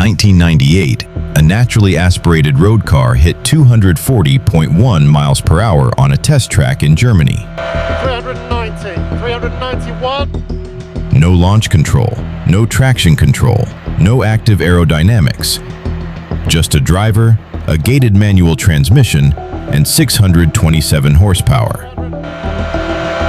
1998, a naturally aspirated road car hit 240.1 miles per hour on a test track in Germany. 390, 391. No launch control, no traction control, no active aerodynamics. Just a driver, a gated manual transmission, and 627 horsepower.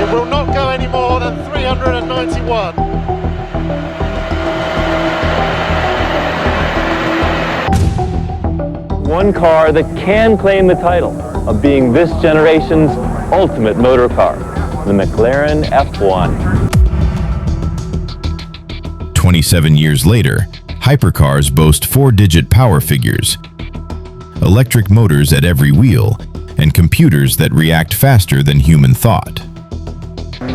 It will not go any more than 391. One car that can claim the title of being this generation's ultimate motor car, the McLaren F1. 27 years later, hypercars boast 4-digit power figures, electric motors at every wheel, and computers that react faster than human thought.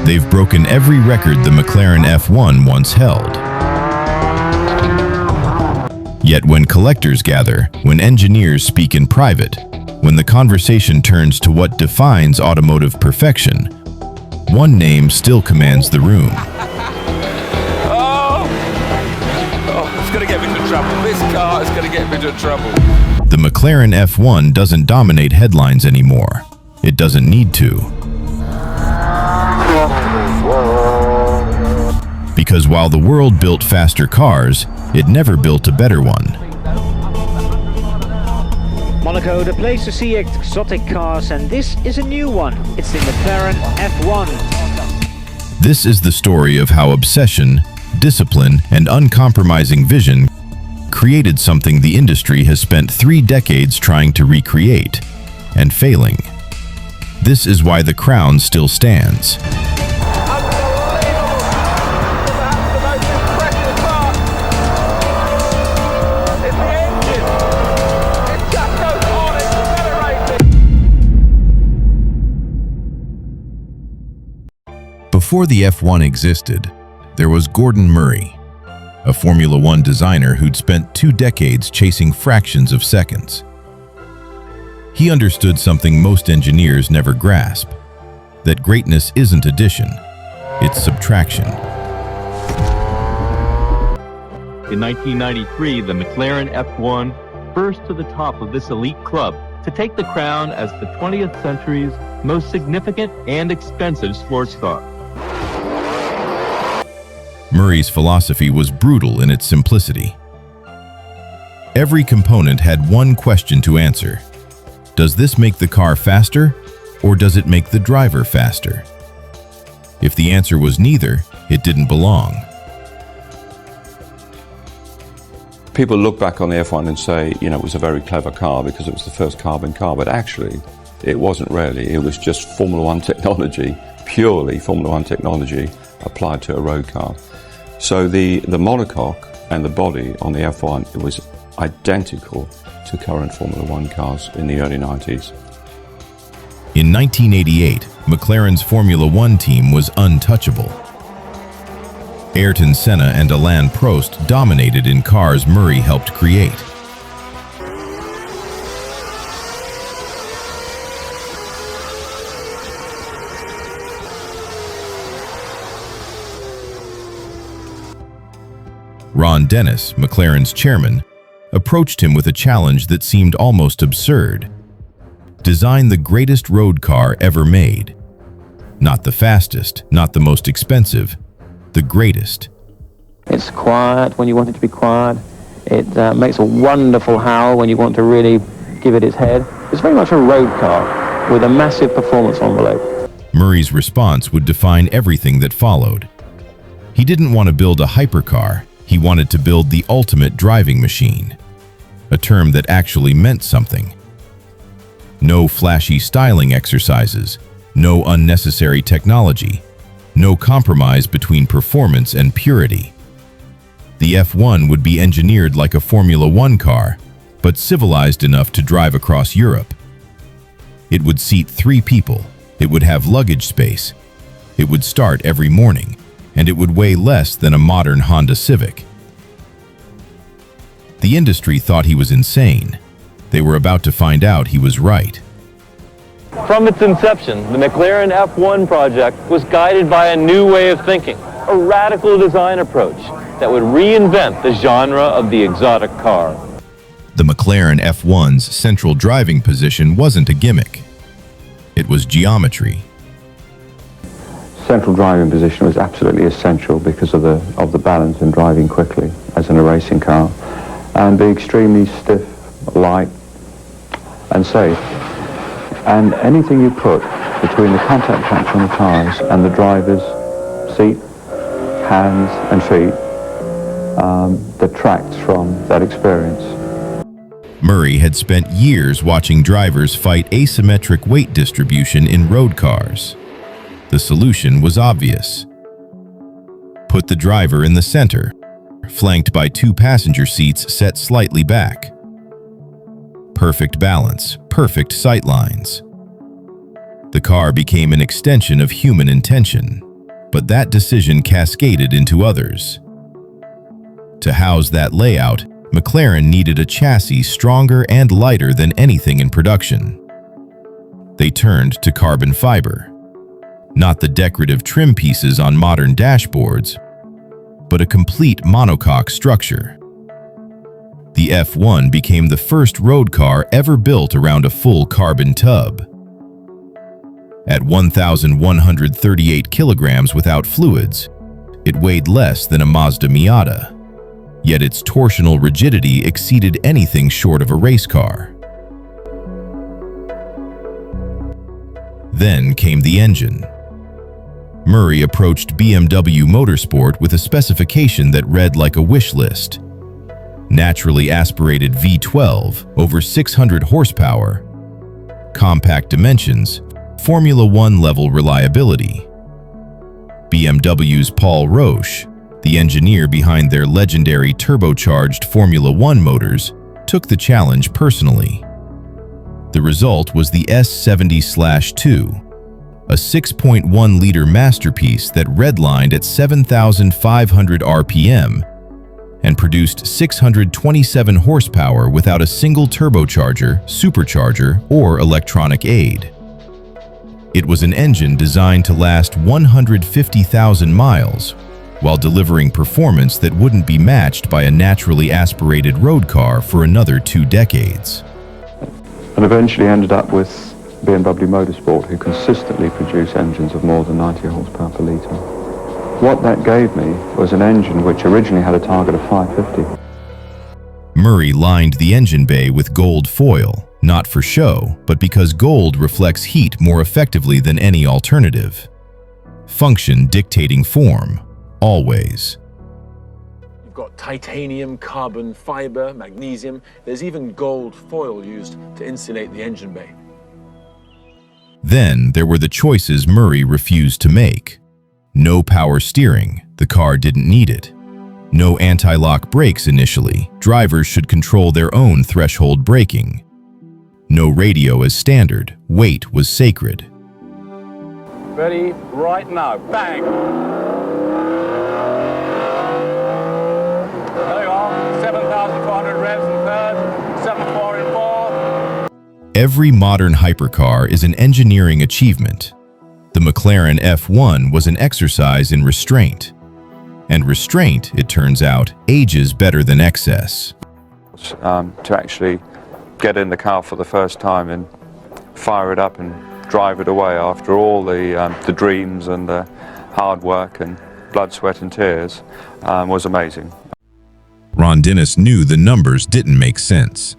They've broken every record the McLaren F1 once held. Yet when collectors gather, when engineers speak in private, when the conversation turns to what defines automotive perfection, one name still commands the room. Oh, it's going to get me into trouble. This car is going to get me into trouble. The McLaren F1 doesn't dominate headlines anymore. It doesn't need to. Because while the world built faster cars, it never built a better one. Monaco, the place to see exotic cars, and this is a new one. It's the McLaren F1. This is the story of how obsession, discipline, and uncompromising vision created something the industry has spent 3 decades trying to recreate, and failing. This is why the crown still stands. Before the F1 existed, there was Gordon Murray, a Formula One designer who'd spent 2 decades chasing fractions of seconds. He understood something most engineers never grasp, that greatness isn't addition, it's subtraction. In 1993, the McLaren F1 burst to the top of this elite club to take the crown as the 20th century's most significant and expensive sports car. Murray's philosophy was brutal in its simplicity. Every component had one question to answer. Does this make the car faster, or does it make the driver faster? If the answer was neither, it didn't belong. People look back on the F1 and say, you know, it was a very clever car because it was the first carbon car, but actually, it wasn't really. It was just Formula One technology, purely Formula One technology applied to a road car. So the monocoque and the body on the F1, it was identical to current Formula One cars in the early 90s. In 1988, McLaren's Formula One team was untouchable. Ayrton Senna and Alain Prost dominated in cars Murray helped create. Ron Dennis, McLaren's chairman, approached him with a challenge that seemed almost absurd. Design the greatest road car ever made. Not the fastest, not the most expensive, the greatest. It's quiet when you want it to be quiet. It makes a wonderful howl when you want to really give it its head. It's very much a road car with a massive performance envelope. Murray's response would define everything that followed. He didn't want to build a hypercar. He wanted to build the ultimate driving machine, a term that actually meant something. No flashy styling exercises, no unnecessary technology, no compromise between performance and purity. The F1 would be engineered like a Formula One car, but civilized enough to drive across Europe. It would seat 3 people, it would have luggage space, it would start every morning, and it would weigh less than a modern Honda Civic. The industry thought he was insane. They were about to find out he was right. From its inception, the McLaren F1 project was guided by a new way of thinking, a radical design approach, that would reinvent the genre of the exotic car. The McLaren F1's central driving position wasn't a gimmick. It was geometry. Central driving position was absolutely essential because of the balance in driving quickly, as in a racing car, and be extremely stiff, light, and safe. And anything you put between the contact patch on the tyres and the driver's seat, hands and feet detracts from that experience. Murray had spent years watching drivers fight asymmetric weight distribution in road cars. The solution was obvious. Put the driver in the center, flanked by two passenger seats set slightly back. Perfect balance, perfect sight lines. The car became an extension of human intention, but that decision cascaded into others. To house that layout, McLaren needed a chassis stronger and lighter than anything in production. They turned to carbon fiber. Not the decorative trim pieces on modern dashboards, but a complete monocoque structure. The F1 became the first road car ever built around a full carbon tub. At 1,138 kilograms without fluids, it weighed less than a Mazda Miata, yet its torsional rigidity exceeded anything short of a race car. Then came the engine. Murray approached BMW Motorsport with a specification that read like a wish list. Naturally aspirated V12, over 600 horsepower, compact dimensions, Formula One level reliability. BMW's Paul Roche, the engineer behind their legendary turbocharged Formula One motors, took the challenge personally. The result was the S70/2, a 6.1-liter masterpiece that redlined at 7,500 RPM and produced 627 horsepower without a single turbocharger, supercharger, or electronic aid. It was an engine designed to last 150,000 miles, while delivering performance that wouldn't be matched by a naturally aspirated road car for another 2 decades. And eventually ended up with BMW Motorsport, who consistently produce engines of more than 90 horsepower per litre. What that gave me was an engine which originally had a target of 550. Murray lined the engine bay with gold foil, not for show, but because gold reflects heat more effectively than any alternative. Function dictating form, always. You've got titanium, carbon fiber, magnesium. There's even gold foil used to insulate the engine bay. Then there were the choices Murray refused to make. No power steering, the car didn't need it. No anti-lock brakes initially, drivers should control their own threshold braking. No radio as standard, weight was sacred. Ready, right now, bang! There you are, 7,400 revs in third, 7.4 in fourth. Every modern hypercar is an engineering achievement. The McLaren F1 was an exercise in restraint. And restraint, it turns out, ages better than excess. To actually get in the car for the first time and fire it up and drive it away after all the dreams and the hard work and blood, sweat and tears was amazing. Ron Dennis knew the numbers didn't make sense.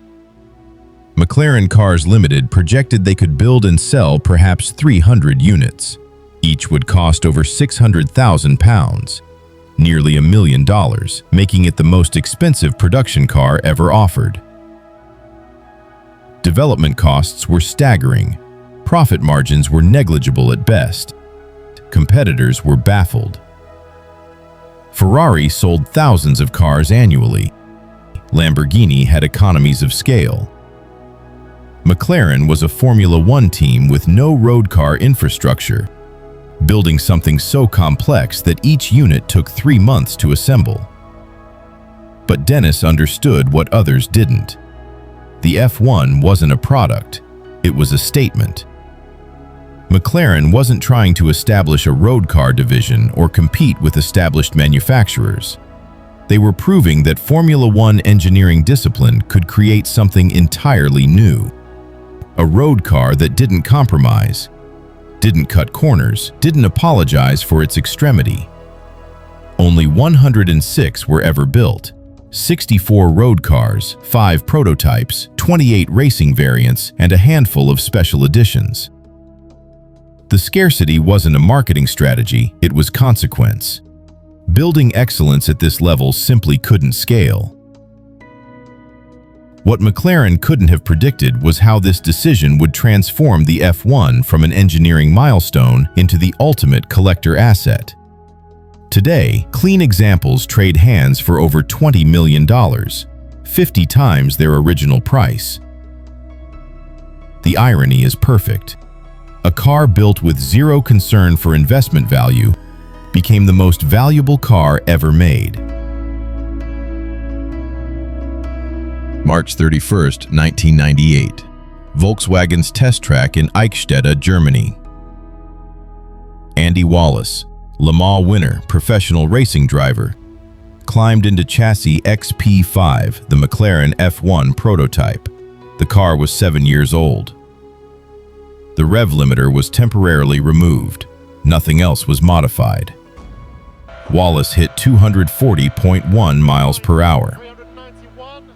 McLaren Cars Limited projected they could build and sell perhaps 300 units. Each would cost over £600,000, nearly $1 million, making it the most expensive production car ever offered. Development costs were staggering. Profit margins were negligible at best. Competitors were baffled. Ferrari sold thousands of cars annually. Lamborghini had economies of scale. McLaren was a Formula One team with no road car infrastructure, building something so complex that each unit took 3 months to assemble. But Dennis understood what others didn't. The F1 wasn't a product, it was a statement. McLaren wasn't trying to establish a road car division or compete with established manufacturers. They were proving that Formula One engineering discipline could create something entirely new. A road car that didn't compromise, didn't cut corners, didn't apologize for its extremity. Only 106 were ever built. 64 road cars, 5 prototypes, 28 racing variants, and a handful of special editions. The scarcity wasn't a marketing strategy, it was consequence. Building excellence at this level simply couldn't scale. What McLaren couldn't have predicted was how this decision would transform the F1 from an engineering milestone into the ultimate collector asset. Today, clean examples trade hands for over $20 million, 50 times their original price. The irony is perfect. A car built with zero concern for investment value became the most valuable car ever made. March 31st, 1998. Volkswagen's test track in Eichstätt, Germany. Andy Wallace, Le Mans winner, professional racing driver, climbed into chassis XP5, the McLaren F1 prototype. The car was 7 years old. The rev limiter was temporarily removed. Nothing else was modified. Wallace hit 240.1 miles per hour.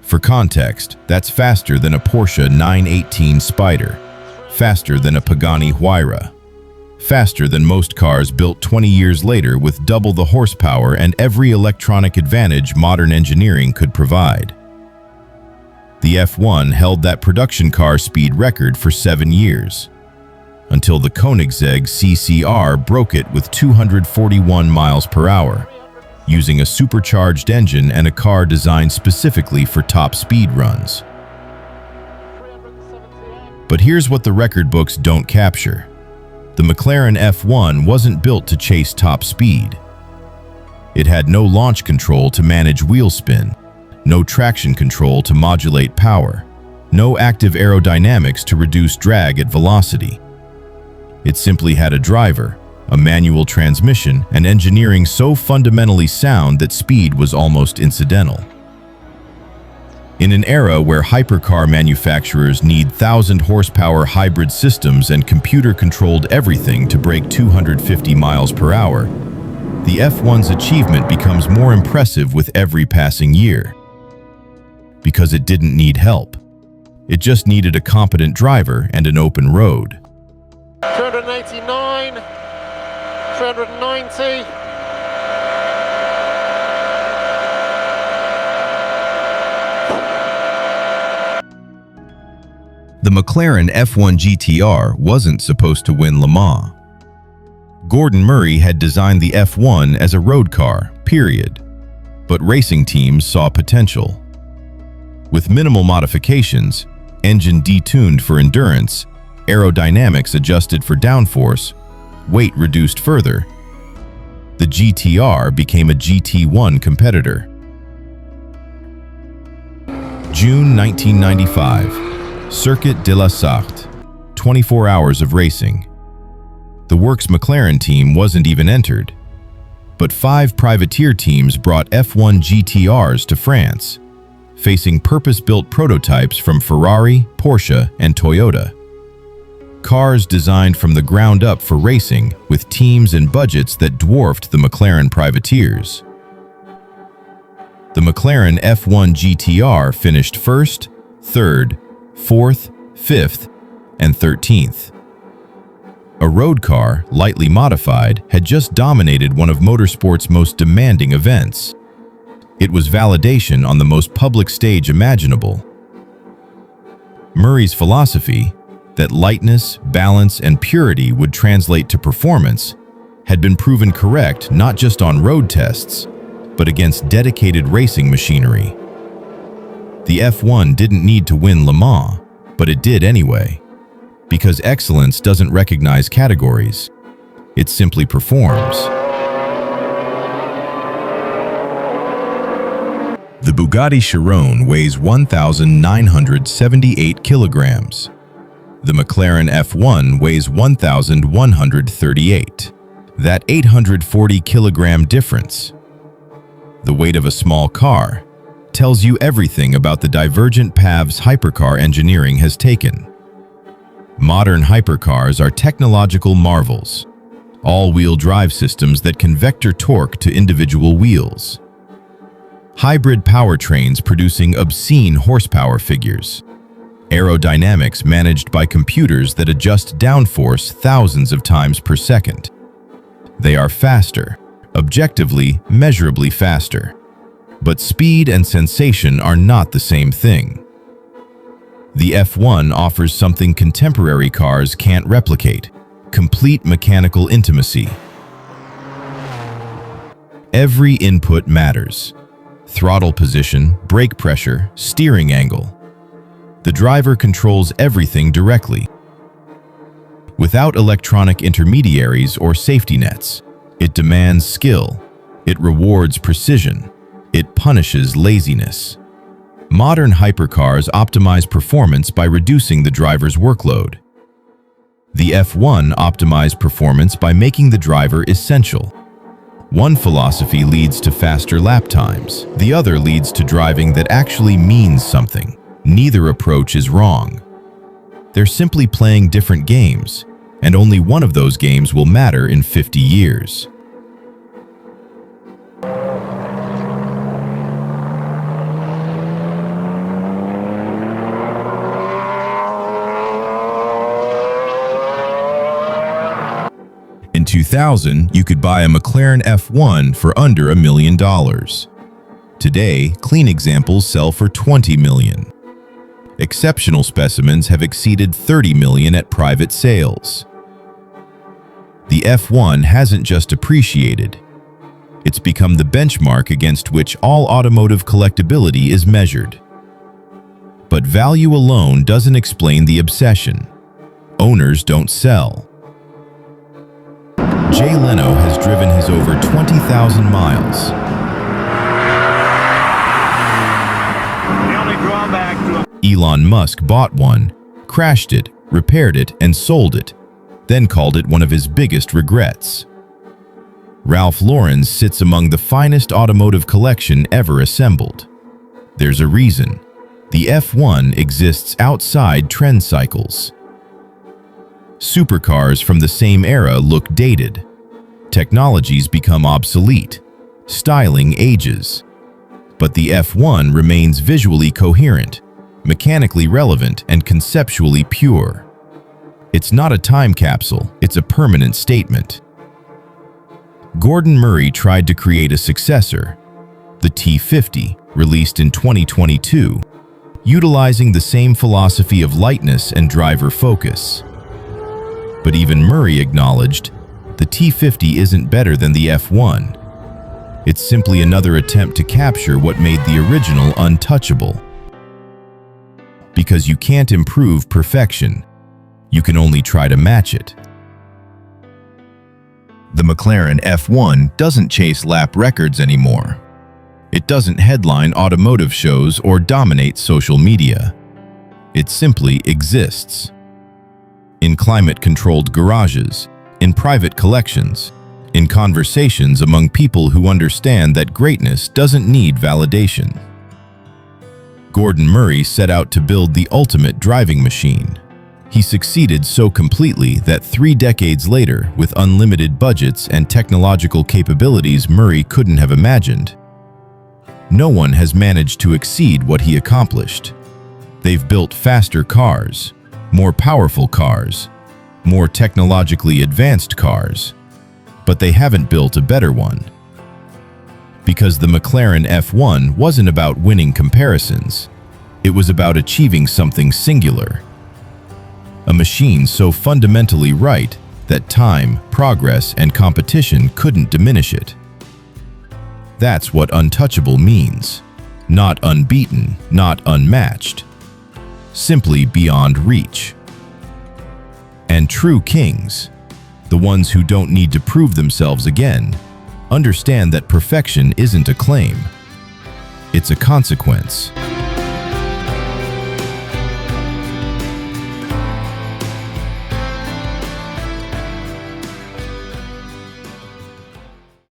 For context, that's faster than a Porsche 918 Spider, faster than a Pagani Huayra, faster than most cars built 20 years later with double the horsepower and every electronic advantage modern engineering could provide. The F1 held that production car speed record for 7 years, until the Koenigsegg CCR broke it with 241 miles per hour, using a supercharged engine and a car designed specifically for top speed runs. But here's what the record books don't capture. The McLaren F1 wasn't built to chase top speed. It had no launch control to manage wheel spin, no traction control to modulate power, no active aerodynamics to reduce drag at velocity. It simply had a driver, a manual transmission, and engineering so fundamentally sound that speed was almost incidental. In an era where hypercar manufacturers need 1,000-horsepower hybrid systems and computer-controlled everything to break 250 miles per hour, the F1's achievement becomes more impressive with every passing year. Because it didn't need help. It just needed a competent driver and an open road. 289, 390. The McLaren F1 GTR wasn't supposed to win Le Mans. Gordon Murray had designed the F1 as a road car, period. But racing teams saw potential. With minimal modifications, engine detuned for endurance, aerodynamics adjusted for downforce, weight reduced further, the GTR became a GT1 competitor. June 1995, Circuit de la Sarthe, 24 hours of racing. The Works McLaren team wasn't even entered, but 5 privateer teams brought F1 GTRs to France, facing purpose-built prototypes from Ferrari, Porsche, and Toyota. Cars designed from the ground up for racing, with teams and budgets that dwarfed the McLaren privateers. The McLaren F1 GTR finished 1st, 3rd, 4th, 5th, and 13th. A road car, lightly modified, had just dominated one of motorsport's most demanding events. It was validation on the most public stage imaginable. Murray's philosophy, that lightness, balance, and purity would translate to performance, had been proven correct not just on road tests, but against dedicated racing machinery. The F1 didn't need to win Le Mans, but it did anyway, because excellence doesn't recognize categories. It simply performs. The Bugatti Chiron weighs 1,978 kilograms. The McLaren F1 weighs 1,138. That 840 kilogram difference. the weight of a small car, tells you everything about the divergent paths hypercar engineering has taken. Modern hypercars are technological marvels, all-wheel drive systems that can vector torque to individual wheels. Hybrid powertrains producing obscene horsepower figures. Aerodynamics managed by computers that adjust downforce thousands of times per second. They are faster, objectively, measurably faster. But speed and sensation are not the same thing. The F1 offers something contemporary cars can't replicate: complete mechanical intimacy. Every input matters. Throttle position, brake pressure, steering angle. The driver controls everything directly. Without electronic intermediaries or safety nets, it demands skill. It rewards precision. It punishes laziness. Modern hypercars optimize performance by reducing the driver's workload. The F1 optimized performance by making the driver essential. One philosophy leads to faster lap times. The other leads to driving that actually means something. Neither approach is wrong. They're simply playing different games, and only one of those games will matter in 50 years. In 2000, you could buy a McLaren F1 for under $1 million. Today, clean examples sell for $20 million. Exceptional specimens have exceeded $30 million at private sales. The F1 hasn't just appreciated. It's become the benchmark against which all automotive collectability is measured. But value alone doesn't explain the obsession. Owners don't sell. Jay Leno has driven his over 20,000 miles. The only drawback to Elon Musk bought one, crashed it, repaired it, and sold it, then called it one of his biggest regrets. Ralph Lauren sits among the finest automotive collection ever assembled. There's a reason. The F1 exists outside trend cycles. Supercars from the same era look dated. Technologies become obsolete. Styling ages. But the F1 remains visually coherent, mechanically relevant, and conceptually pure. It's not a time capsule, it's a permanent statement. Gordon Murray tried to create a successor, the T50, released in 2022, utilizing the same philosophy of lightness and driver focus. But even Murray acknowledged, the T50 isn't better than the F1. It's simply another attempt to capture what made the original untouchable. Because you can't improve perfection, you can only try to match it. The McLaren F1 doesn't chase lap records anymore. It doesn't headline automotive shows or dominate social media. It simply exists. In climate-controlled garages, in private collections, in conversations among people who understand that greatness doesn't need validation. Gordon Murray set out to build the ultimate driving machine. He succeeded so completely that 3 decades later, with unlimited budgets and technological capabilities Murray couldn't have imagined, no one has managed to exceed what he accomplished. They've built faster cars, more powerful cars, more technologically advanced cars, but they haven't built a better one. Because the McLaren F1 wasn't about winning comparisons, it was about achieving something singular. A machine so fundamentally right that time, progress, and competition couldn't diminish it. That's what untouchable means. Not unbeaten, not unmatched. Simply beyond reach. And true kings, the ones who don't need to prove themselves again, understand that perfection isn't a claim. It's a consequence.